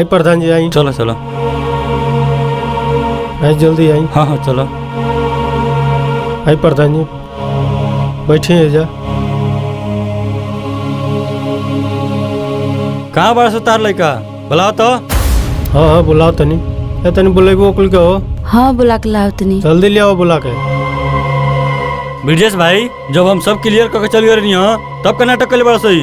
आई प्रधान जी आई। चलो चलो आई जल्दी आई। हाँ हाँ चलो। आई प्रधान जी बैठिए जा। कहाँ बड़ा तार लड़का बुलाओ तो। हाँ हाँ बुलाओ तनी। तनी बुलेबो कुल के हो। हाँ बुला के लाओ तनी। जल्दी ले आओ बुला के। ब्रिजेश भाई जब हम सब क्लियर करके चल गए नहीं हो तब का नाटक कर बड़ा सही।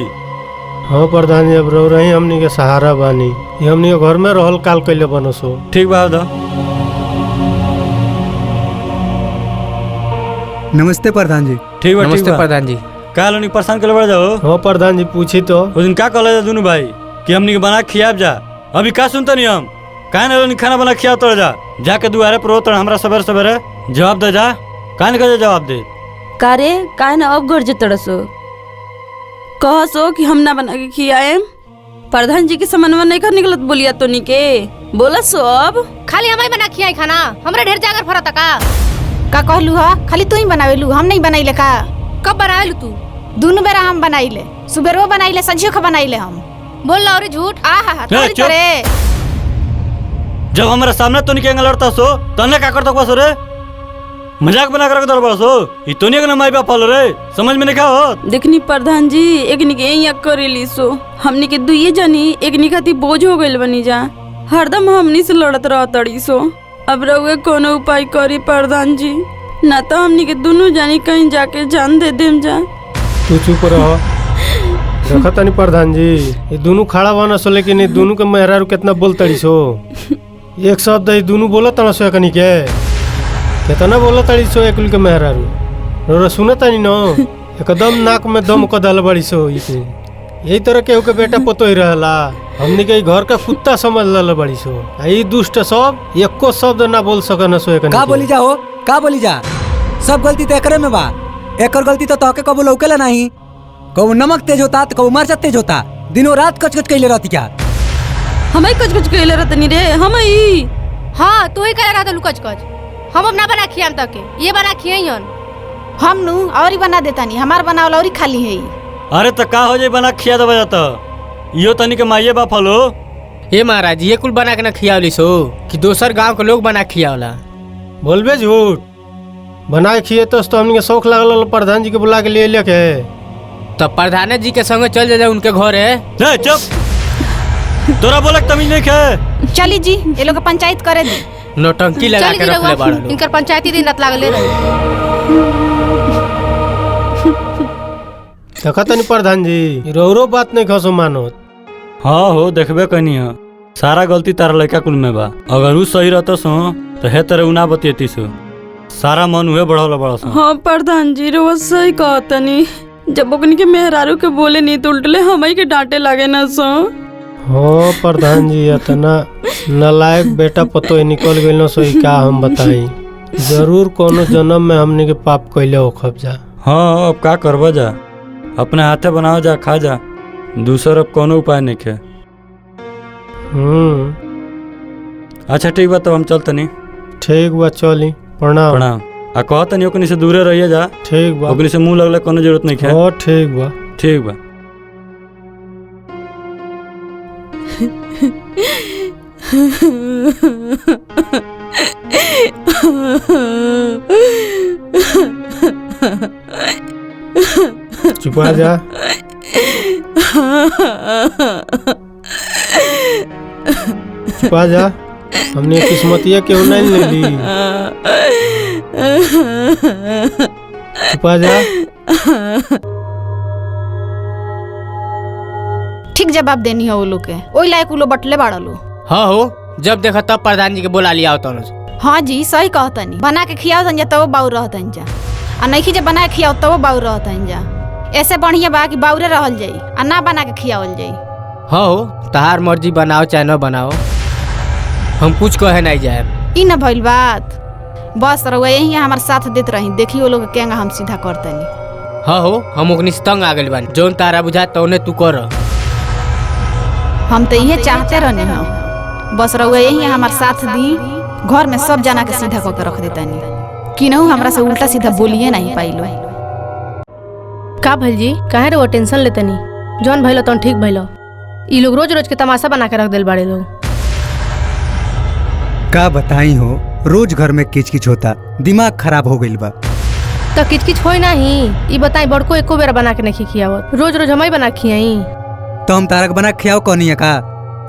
हाँ प्रधान जी अब रो रही हमनी के सहारा बानी। ये हमनी के घर में रहल काल कैले बनो सो। ठीक बात दो। नमस्ते प्रधान जी। ठीक बा। नमस्ते प्रधान जी। काल उन्हीं परेशान कर बड़ा जाओ। हाँ प्रधान जी पूछी तो उस दिन क्या कहला दोनों भाई कि हमनी के बना खियाब जा। अभी का सुनता नहीं हम काहे ना खाना बना खिया तो जा जाके दुआरे पर हो हमरा सवेरे सवेरे जवाब दे जा। काहे ना जवाब दे कारे काहे ना अब घर जतड़ सो कह सो कि हम ना बना के खियाए। प्रधान जी के समन्वय नहीं कर निकलत बोलिया तो निके बोला सो अब खाली हमारी बना खियाई खाना हमरा ढेर जागर फरत का कहलू हा खाली तू ही बनावेलू हम नहीं बनाइले का। कब बनावेलू तू? दोनों बेरा हम बनाइले सुबेरो बनाइले संजियो का बनाइले हम। बोल ला और झूठ। आहा तोरी चुप। करे जब हमारे सामने तो निके लड़ता सो तने का करता बस रे मजाक बना कर दर बस हो ई तो नहीं माई बाप पालो रे समझ में नहीं का हो। देखनी प्रधान जी एकनी के यही करेली सो हमनी के दुइये जनी एकनी खाती बोझ हो गइल बनी जा हरदम हमनी से लड़त रहतड़ी सो। अब रउए कोनो उपाय करी प्रधान जी ना तो हमनी के दोनों जानी कहीं जाके जान दे देम जा। तू चुप रहो। देखा तनी प्रधान जी ये दोनों खड़ा बना सो लेकिन ये दोनों के मेहरारू कितना बोलतड़ी सो। एक शब्द ये दोनों बोला तना सो एकनी के कितना बोला तड़ी सो एक के मेहरारू रो सुना तनी नो एकदम नाक में दम क दल बड़ी सो। यही तरह केहू के बेटा पतो ही रहला हमनी के घर का कुत्ता समझ लल बड़ी सो। यही दुष्ट सब एको शब्द ना बोल सकन सो एकनी का बोली जा हो का बोली जा। सब गलती तो एकरे में बा। एकर गलती तो तोके कबो लौकेला नहीं। कबो नमक तेज होता तो कबो मरचा तेज होता। दिनों रात कच कच कैले रहती क्या। हमें कुछ कुछ कहले रहतनी रे हम ही। हाँ तू ही करे रहता लुकच कच हम अब ना बना खियाम तक के ये बना खियाई हम नु और ही बना देता नहीं हमार बनावल और ही खाली है। अरे तो का हो जाए बना खिया दबा जाता यो तनी के माइये बाप हलो। ये महाराज ये कुल बना के ना खियावली सो कि दोसर गांव के लोग बना खियावला। बोलबे झूठ बनाए खिए तो हमनी के शौक लागल प्रधान जी के बुला के लिए लेके तब प्रधान जी के संग चल जा उनके घर है। चुप तोरा बोलक तमीज नहीं खे। चली जी ये लोग पंचायत करे दी। नौटंकी लगा के रखले बाड़ा लोग। इनकर पंचायती दिन रात लागले रहे। देखा तनी प्रधान जी रो बात नहीं खसो मानो। हाँ हो देखबे कनी है सारा गलती तारा लड़का कुल में बा। अगर उ सही रहता सो तो हे तरह उना बतियती सो सारा मन हुए बढ़ल बड़ा सो। हाँ प्रधान जी रोज सही कहतनी जब ओकनी के मेहरारू के बोले नहीं तो उल्टले हमाई के डांटे लागे ना सो। हाँ प्रधान जी इतना नलायक बेटा पतो ही निकल गइल सो का हम बताई। जरूर कोनो जन्म में हमने के पाप कैले हो खब जा। हाँ अब का करबा जा अपने हाथे बनाओ जा खा जा दूसर अब कोनो उपाय नहीं खे। अच्छा ठीक बा तो हम चलते नहीं। ठीक बा चली प्रणाम। प्रणाम। आ कहत नहीं ओकनी से दूरे रहिए जा। ठीक बा ओकनी से मुंह लगले कोनो जरूरत नहीं खे। हाँ ठीक बा। ठीक बा। चुपा जा। चुपा जा हमने किस्मतिया क्यों नहीं ले ली। चुपा जा। ठीक जवाब देनी है वो लोग के ओई लायक उलो बटले बाड़ा लो। हाँ हो जब देखा तब प्रधान जी के बोला लिया होता। हाँ जी सही कहतनी बना के खियाओ तन जा तब बाऊ रहतन जा आ नहीं जे बना के खियाओ तब बाऊ रहतन जा। ऐसे बढ़िया बा कि बाउरे रहल जाई आ ना बना के खियावल जाई। हाँ हो तहार मर्जी बनाओ चाहे न बनाओ हम कुछ कहे नहीं जाए। ई न भइल बात बस रहुआ यही हमारे साथ देत रही देखी वो लोग केंगा हम सीधा करतनी। हाँ हो हम ओकनी से तंग आ गइल बानी जौन तारा बुझा तौने तू कर। हम तो यही चाहते रहने हम बस रहुआ यही हमारे साथ दी घर में सब जना के सीधा करके रख देतानी कि नहु हमरा से उल्टा सीधा बोलिए नहीं पाइलो। का भइल जी काहे रे वो टेंशन लेतनी जौन भइलो तौन ठीक भइलो। ई लोग रोज रोज के तमाशा बना के रख देल बाड़े लोग। का बताई हो, रोज घर में किच किच होता, दिमाग खराब हो गइल बा। तो किच किच होई नहीं। ई बताई बड़को एको बेरा बना के नहीं खियावत, रोज रोज हम ही बना के खियाई। तो हम तारक बना के खियाओ कहनी है का?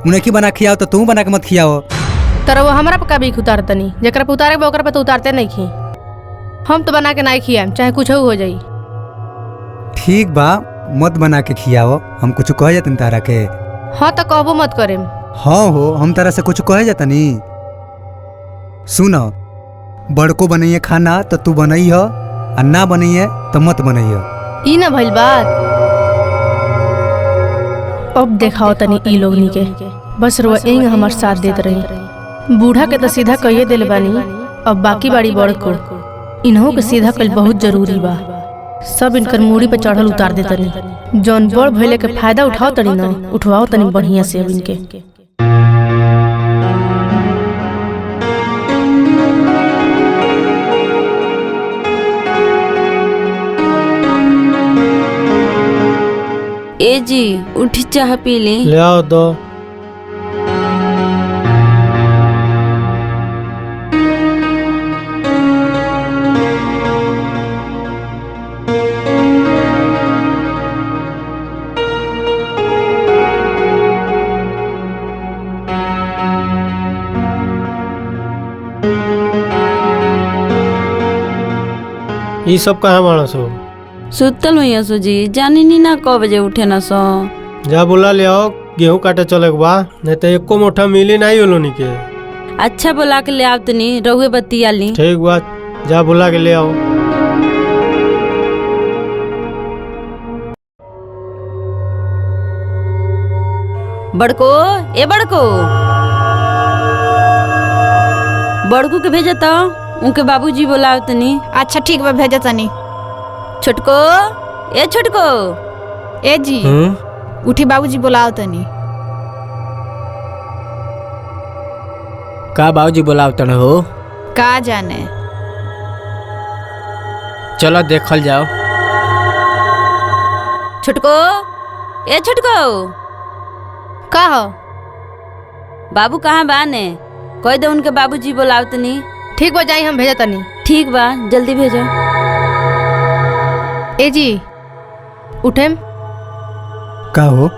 उन्हें की बना के खियाओ तो तू बना के मत खियाओ। तर वो हमारा पे का भी उतार तनी, जकरा पे उतारे ओकरा पे तो उतारते नहीं खी। हम तो बना के नहीं खियाम, चाहे कुछ हो जाई। ठीक बा, मत बना के खियाओ, हम कुछ कह जातन तारा के। हाँ तो कहबो मत करेम। हाँ हो, हम तारा से कुछ कह जातनी। सुन, बड़को बनइए खाना तो तू बनइह, और ना बनइए तो मत बनइह। ई ना भइल बात। अब देखाओ तनी ई लोगनी के, बस रोआ एंग हमार साथ देत रही। बूढ़ा के तो सीधा कहिए दिल बानी, अब बाकी बाड़ी बड़को इन्हों के सीधा कल बहुत जरूरी बा। सब इनकर मूड़ी पे चढ़ल उतार दे तनी, जौन बड़ भइले के फायदा उठाओ तनी ना, उठवाओ तनी बढ़िया से अब इनके। ए जी उठी चाह पी ले। ले आओ दो। ये सब कहाँ मानस हो? सुतल हुई सो जी, जानी नी ना क बजे उठे ना सो। जा बोला ले आओ, गेहूं काटे चले के बा, नहीं तो एको मोठा मिली नहीं होलो नी के। अच्छा बोला के ले आओ तनी, रहुए बत्ती ली। ठीक बात, जा बोला के ले आओ। बड़को, ए बड़को, बड़को के भेजा तो उनके बाबूजी बोलाओ तनी। अच्छा ठीक बा, भेजा तनी। छोटको, ए छोटको। ए जी उठी, बाबूजी बुलाओ तनी। का बाबूजी बोलाव तन हो? का जाने, चलो देखल जाओ। छोटको, ए छोटको। का हो? बाबू कहाँ बाने? कह दे उनके बाबूजी बोलाओ तनी। ठीक बा, जाई हम भेजा तनी। ठीक बा, जल्दी भेजो। ए जी उठेम। का हो?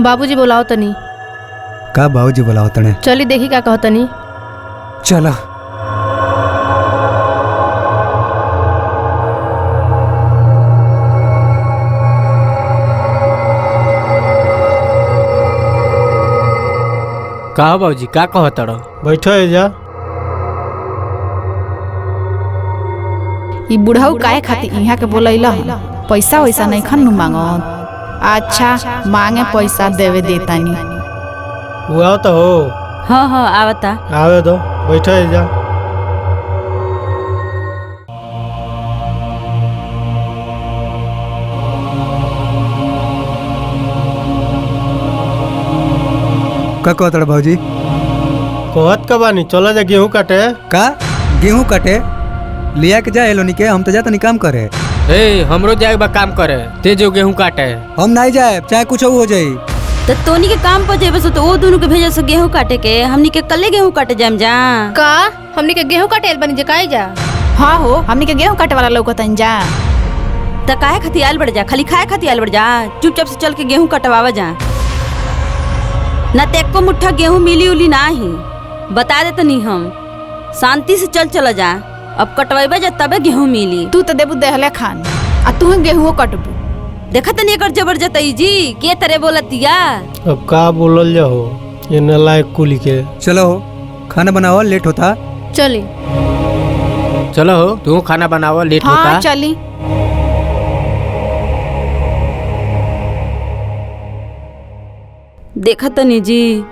बाबूजी बुलाओ तनी। का बाबूजी बुलाओ तने? चली देखी का कहो तनी। चला। का हो बाबूजी, का कहो तड़ो? बैठो है जा। ई बुढ़ऊ काहे खातिर यहाँ के बोलैला? पैसा वैसा नहीं खन मांगत। अच्छा मांगे पैसा देवे देतानी। वो आओ तो हो। हाँ हाँ आवता। आवे दो, बैठो है जा। का कहत बाबूजी? कहत का बानी, चला जा गेहूं काटे। का गेहूं काटे? लिया के जा एलोनी के, हम तो जातनी काम करे। ए हमरो जाए बा काम करे, ते जो गेहूं काटे। हम नहीं जाए, चाहे कुछ हो जाई। तो तोनी के काम पर जेबे तो वो दोनों के भेजा से गेहूं काटे के, हमनी के कल्ले गेहूं काटे जाम जा। का हमनी के गेहूं काटे बनी जकाई जा। हाँ हो, हमनी के गेहूं काटे वाला लौकतन जा। त काहे खातिर आयल बढ़ जा? खाली खाए खातिर आयल बढ़ जा? चुपचाप से चल के गेहूं कटवावा जा। न ते एको मुट्ठा गेहूं मिली उली ना ही, बता दे तनी हम। शांति से चल चला जा, अब कटवाइबा जा तबे गेहूं मिली। तू तो देबू देहले खान, आ तू गेहूं कटबू। देखा तनी एकर जबरजस्ती जी के तरह बोलतिया। अब का बोलल जा हो, ये नालायक कुली के। चलो खाना बनाओ, लेट होता। चली चलो हो, तू खाना बनाओ, लेट हाँ होता। चली। देखा तनी जी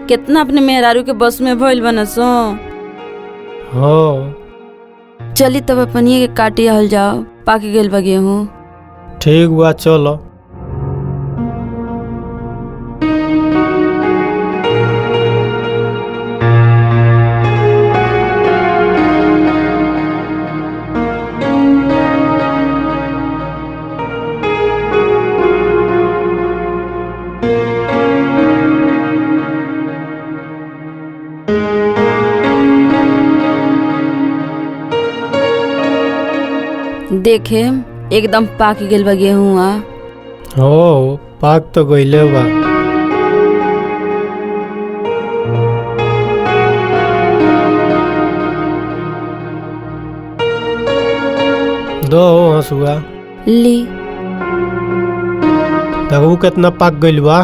कितना अपने मेहरारू के बस में भइल बनसो। हाँ चली तब अपनिए के काटी हल जाओ, पाके गेल बा गेहूं। ठीक बा, चलो। देखे एकदम पाक गेल बा गेहुआ। हो पाक तो गइले बा। दो हंसुआ ली देखू कितना पाक गइल बा।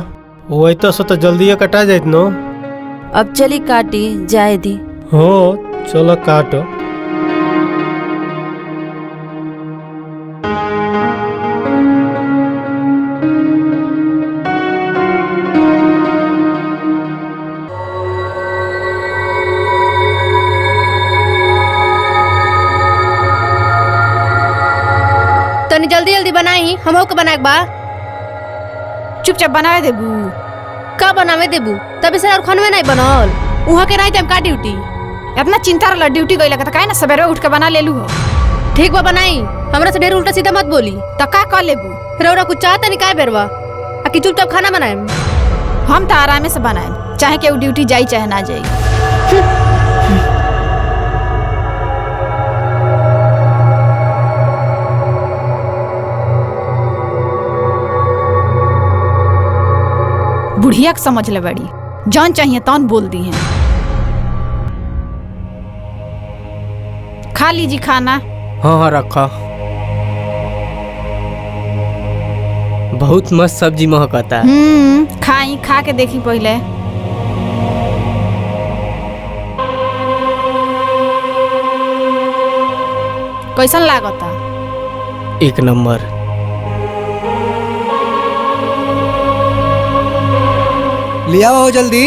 वही तो सो तो जल्दी कटा जाइत न। अब चली काटी जाए दी। हो चलो काटो। तनी जल्दी जल्दी बनाई, हमहू के बनाए के बा। चुपचाप बनावे देबू। का बनावे देबू? तभी से और खनवे नहीं बनल। उहाँ के नहीं टाइम का ड्यूटी। इतना चिंता रहला ड्यूटी गइला त काहे ना सवेरे उठ के बना लेलू हो। ठीक बा बनाई, हमरा से ढेर उल्टा सीधा मत बोली। त का कर लेबू? रौरा कुछ चाहता नहीं काय बेरवा आ कि चुपचाप खाना बनाए। हम त आरामे से बनाए, चाहे केहू ड्यूटी जाई चाहे ना जाई। बुढ़िया के समझ ले बड़ी, जान चाहिए तौन बोल दी है। खा लीजिए खाना। हाँ रखा। बहुत मस्त सब्जी महकता। खाई, खा के देखी पहले। कैसन लागता? एक नंबर। लिया हो जल्दी।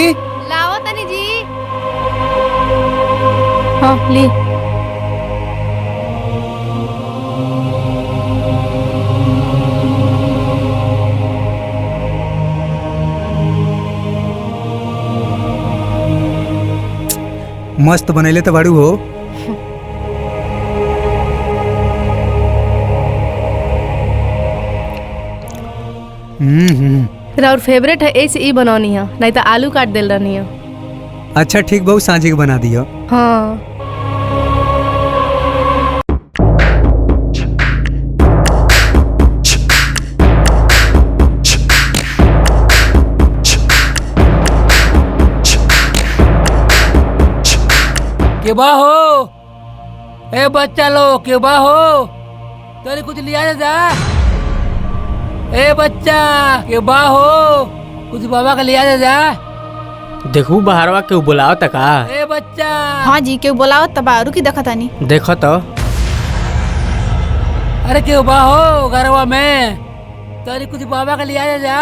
लाओ तनी जी। हाँ ली। मस्त बनैले तो बाड़ू हो। और फेवरेट है ऐसे ही बनौनी है, नहीं तो आलू काट देल रहनी है। अच्छा ठीक बहुत सांझी के बना दियो। हाँ के बा हो ए बच्चा लो के बा हो तेरे कुछ लिया जा। ए बच्चा के बा हो कुछ बाबा का लिया जा। देखू बाहरवा के बुलाओ तका। ए बच्चा। हाँ जी केहू बोलाओ तब आरू की देखा तानी। देखो तो। अरे के बा हो घरवा में तेरे कुछ बाबा का लिया जा।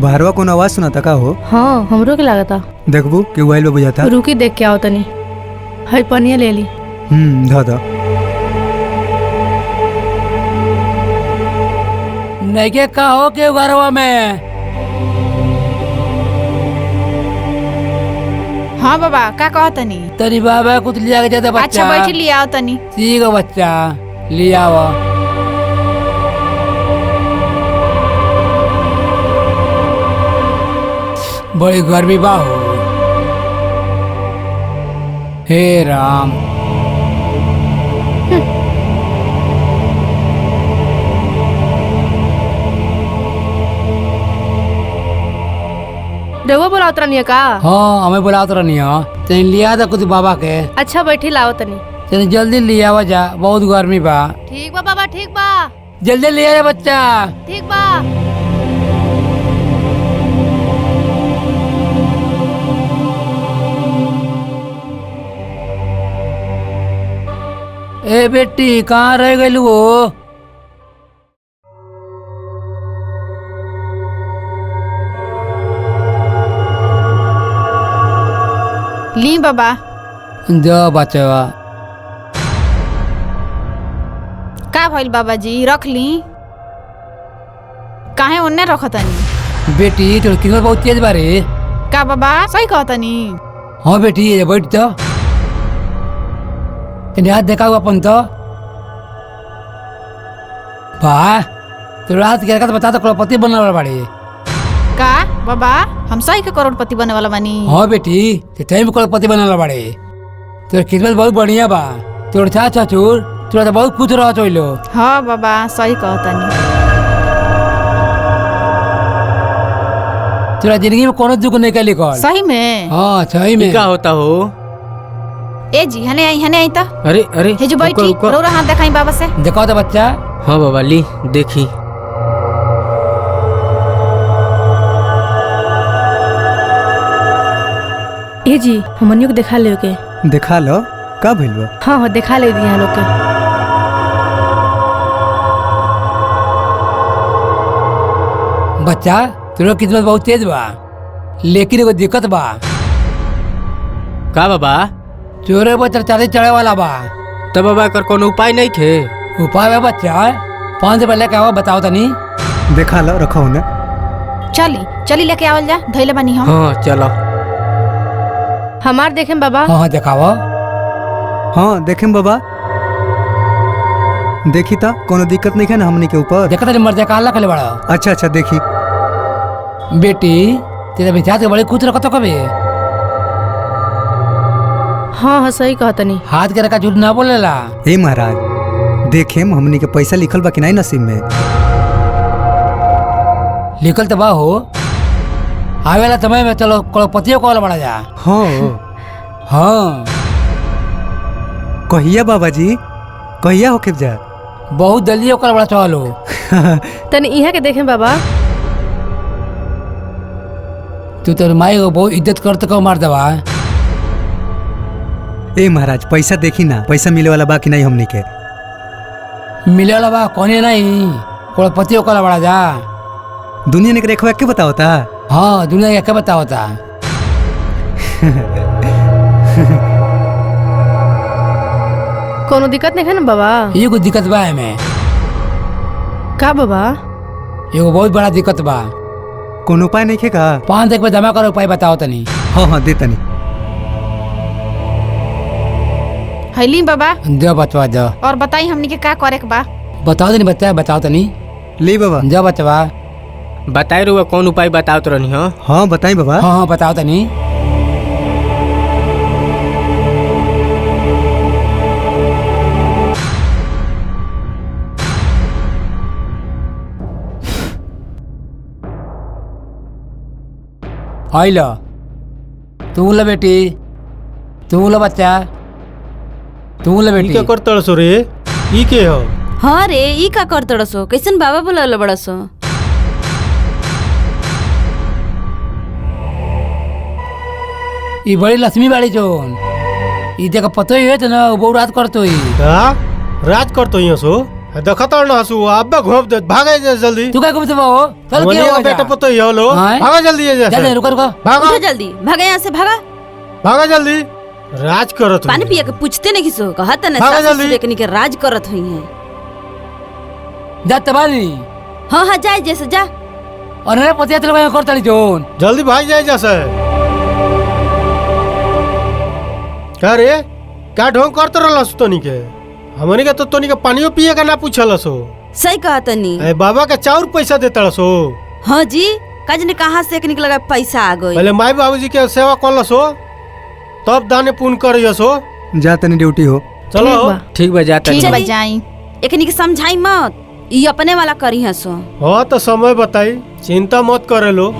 बाहरवा कौन आवाज सुना तका हो। हाँ हमरो के लागता। देखबू के मोबाइल पे बुझाता। रुकी देख के आओ तनी। हाय पनिया ले ली। धा नहीं के का हो के घरवा में। हाँ बाबा का कहा तनी। तेरी बाबा कुछ लिया के जाता बच्चा। अच्छा बैठ लिया तनी। ठीक है बच्चा लिया हुआ। बड़ी गर्मी बा हो। हे राम। रघुआ बोलाओ तनी का। हाँ हमें बुला तो नहीं हो। तेन लिया था कुछ बाबा के। अच्छा बैठी लाओ तनी। तेन जल्दी लिया हुआ जा बहुत गर्मी बा। ठीक बा बाबा ठीक बा। जल्दी लिया जा बच्चा। ठीक बा। ए बेटी कहाँ रह गई वो। ली बाबा। जो बचवा का भइल बाबा जी रख ली। काहे ओन्ने रखतनी। बेटी तो किस्मत बहुत तेज बारे। का बाबा सही कहतनी। हाँ बेटी ये बैठ तो। हाथ देखा हुआ अपन तो। वाह तो रात के तो बता तो करोड़पति बनने वाला बाड़े। का बाबा हम सही के करोड़पति बने वाला बानी। हाँ बेटी ते भी करोड़पति बनने वाला बाड़े। तो किस्मत बहुत बढ़िया बा। तोर चाचा चूर तोरा तो बहुत कुछ रह चलो। हाँ बाबा सही कहतनी। तोरा जिंदगी में कोनो दुख नहीं कली कर। सही में? हाँ सही में। क्या होता हो? ए जी हने आई तो। अरे अरे हे जो बैठी रो हाथ दिखाई बाबा से। देखो तो बच्चा। हाँ बाबा ली देखी। ए जी हमनियो के देखा ले के। देखा लो का भइल बा? हाँ हाँ देखा ले दिया लोग के। बच्चा तेरा किस्मत बहुत तेज बा, लेकिन एगो दिक्कत बा। का बाबा? चोरे पर चाँदी चढ़े वाला बा। तब बाबा कर कोनो उपाय नहीं थे? उपाय है बच्चा, 5 रुपया लेके आओ, बताओ तनी। देखा लो रखो ने। चली लेके आवल जा, धइले बानी हम। हाँ चलो। हमार देखें बाबा। हाँ दिखाओ। हाँ देखें बाबा। देखी ता कोनो दिक्कत नहीं है ना हमनी के ऊपर? देखा तेरे मर्जा का अल्लाह कले बड़ा। अच्छा अच्छा देखी। बेटी तेरे विचार के बड़े कुछ रखो तो कभी। हाँ हाँ सही कहतनी। हाथ के रखा झूठ ना बोलेला। ए महाराज देखे हमनी के पैसा लिखल बा कि नहीं नसीब में? लिखल तो बा हो, आवेला समय में चलो करोड़पतियों को बड़ा जा। हाँ हाँ कहिया बाबा जी, कहिया होके जा? बहुत जल्दी ओकर बड़ा चलो। तनी इहाँ के देखें बाबा। तू तो माई को बहुत इज्जत करते को मार दवा। ए महाराज पैसा देखी ना, पैसा मिले वाला बा कि नहीं हमनी के? मिले वाला बा कौन नहीं, करोड़पतियों को बड़ा जा। दुनिया ने रेखवा के बताओ ता? हाँ दुनिया का क्या बताओ था। कोनो दिक्कत नहीं है ना बाबा? ये कुछ दिक्कत बा हमें। का बाबा? एगो बहुत बड़ा दिक्कत बा। कोनो उपाय नहीं है का? 5 रुपया जमा करो, उपाय बताओ तनी। हाँ हाँ दे तनी। हैली बाबा। दो बचवा दो। और बताई हमनी के का करे के बा? बताओ तनी बच्चा, बताओ तनी। ले बाबा। जो बचवा बताए रुआ कौन उपाय बताओ तो रहनी हो? हाँ बताई बाबा। हाँ हाँ बताओ तनी। आई लो तू लो बेटी, तू लो बच्चा, तू लो ई बेटी। क्या करतड़ सो रे? ई के हो? हाँ रे ई का करतड़ सो? कैसन बाबा बोला बड़ा सो? ई बड़ी लक्ष्मी बाड़ी जोन, ई देखा पतो ही है तो ना वो रात करतो ही। का राज करतो यहाँ सो? देखता ना हसू अब्बा घोप दे, भागे जा जल्दी। तू क्या कहते हो? चल वनी क्या का बेटा पतो ही हो लो। हाँ? भागा जल्दी ये जा जैसे। रुको रुको। भागा उठो जल्दी, भागा यहाँ से, भागा। भागा जल्दी। राज करत पानी हुई। पिया के पूछते नहीं किसो, कहत ना भागा सास जल्दी। ससुर एकनी के राज करत हुई है। जा तबानी हाँ हाँ जाए जैसे जा। और ना पतिया चलो मैं करता नहीं जोन। जल्दी भाग जाए जैसे। क्या रे क्या ढोंग करते रहलस तोनी के? हमनी के तो तोनी के पानियो पिए का ना पूछलस हो। सही कहा तनी। ए बाबा के चाउर पैसा देतड़स हो। हाँ जी काज ने कहाँ से एकनी के लगा पैसा आ गई। पहले माई बाबूजी के सेवा करलस हो, तब दाने पुण्य करियस हो। जा तनी ड्यूटी हो। चलो हो। ठीक बा जाता ठीक नहीं। है जाई। एकनी के समझाई मत, ई अपने वाला करी हसो। हाँ तो समय बताई, चिंता मत करे लो।